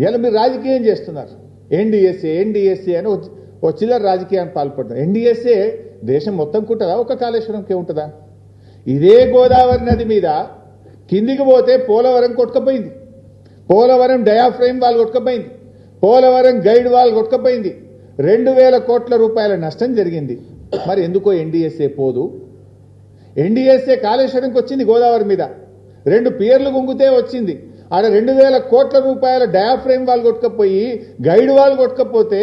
ఇలా మీరు రాజకీయం చేస్తున్నారు. ఎన్డీఎస్ఏ అని ఓ చిల్లర రాజకీయాన్ని పాల్పడుతున్నారు. ఎన్డీఎస్ఏ దేశం మొత్తం ఉంటుందా, ఒక కాళేశ్వరంకే ఉంటుందా? ఇదే గోదావరి నది మీద కిందికి పోతే పోలవరం కొట్టుకపోయింది, పోలవరం డయాఫ్రేమ్ వాల్ కొట్టుకపోయింది, పోలవరం గైడ్ వాల్ కొట్టుకపోయింది, 2000 కోట్ల రూపాయల నష్టం జరిగింది. మరి ఎందుకో ఎన్డీఎస్ఏ పోదు? ఎన్డీఎస్ఏ కాళేశ్వరంకి వచ్చింది గోదావరి మీద, 2 పియర్లు గుంగితే వచ్చింది. ఆడ 2000 కోట్ల రూపాయల డయాఫ్రేమ్ వాల్ కొట్టుకపోయి గైడ్ వాల్ కొట్టుకపోతే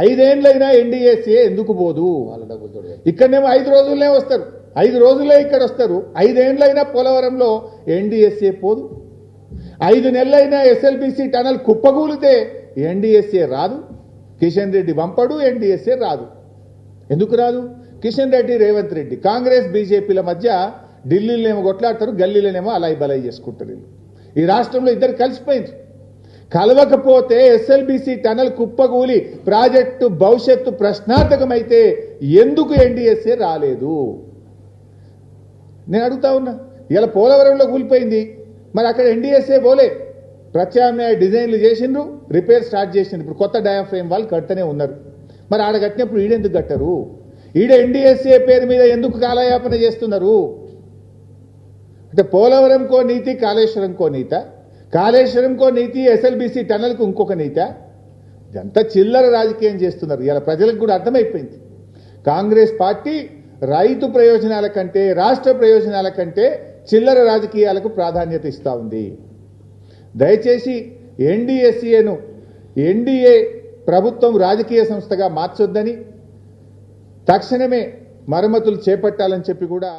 5 ఏళ్ళైనా ఎన్డీఎస్ఏ ఎందుకు పోదు? ఇక్కడనేమో 5 రోజులనే వస్తారు, 5 రోజులే ఇక్కడ వస్తారు. 5 ఏళ్ళైనా పోలవరంలో ఎన్డీఎస్ఏ పోదు. 5 నెలలైనా ఎస్ఎల్బీసీ టనల్ కుప్పగూలితే ఎన్డీఎస్ఏ రాదు. కిషన్ రెడ్డి పంపడు, ఎన్డీఎస్ఏ రాదు. ఎందుకు రాదు? కిషన్ రెడ్డి, రేవంత్ రెడ్డి, కాంగ్రెస్ బీజేపీల మధ్య ఢిల్లీలోనేమో కొట్లాడతారు, గల్లీలోనేమో అలాయి బలాయి చేసుకుంటారు. ఈ రాష్ట్రంలో ఇద్దరు కలిసిపోయింది. కలవకపోతే ఎస్ఎల్బీసీ టనల్ కుప్పగూలి ప్రాజెక్టు భవిష్యత్తు ప్రశ్నార్థకమైతే ఎందుకు ఎన్డీఎస్ఏ రాలేదు? నేను అడుగుతా ఉన్నా. ఇలా పోలవరంలో కూలిపోయింది, మరి అక్కడ ఎన్డీఎస్ఏ పోలే. ప్రత్యామ్నాయ డిజైన్లు చేసిండ్రు, రిపేర్ స్టార్ట్ చేసిండ్రు. ఇప్పుడు కొత్త డయాఫ్రేమ్ వాళ్ళు కట్టనే ఉన్నారు. మరి ఆడ కట్టినప్పుడు ఈడెందుకు కట్టరు? ఈడ ఎన్డీఎస్ఏ పేరు మీద ఎందుకు కాలయాపన చేస్తున్నారు? అంటే పోలవరంకో నీతి, కాళేశ్వరంకో నీత, కాళేశ్వరంకో నీతి, ఎస్ఎల్బీసీ టనల్కు ఇంకొక నీత. ఇదంతా చిల్లర రాజకీయం చేస్తున్నారు. ఇలా ప్రజలకు కూడా అర్థమైపోయింది. కాంగ్రెస్ పార్టీ రైతు ప్రయోజనాల కంటే, రాష్ట్ర ప్రయోజనాల కంటే చిల్లర రాజకీయాలకు ప్రాధాన్యత ఇస్తూ ఉంది. దయచేసి ఎన్డీఎస్ఏను ఎన్డీఏ ప్రభుత్వం రాజకీయ సంస్థగా మార్చొద్దని, తక్షణమే మరమ్మతులు చేపట్టాలని చెప్పి కూడా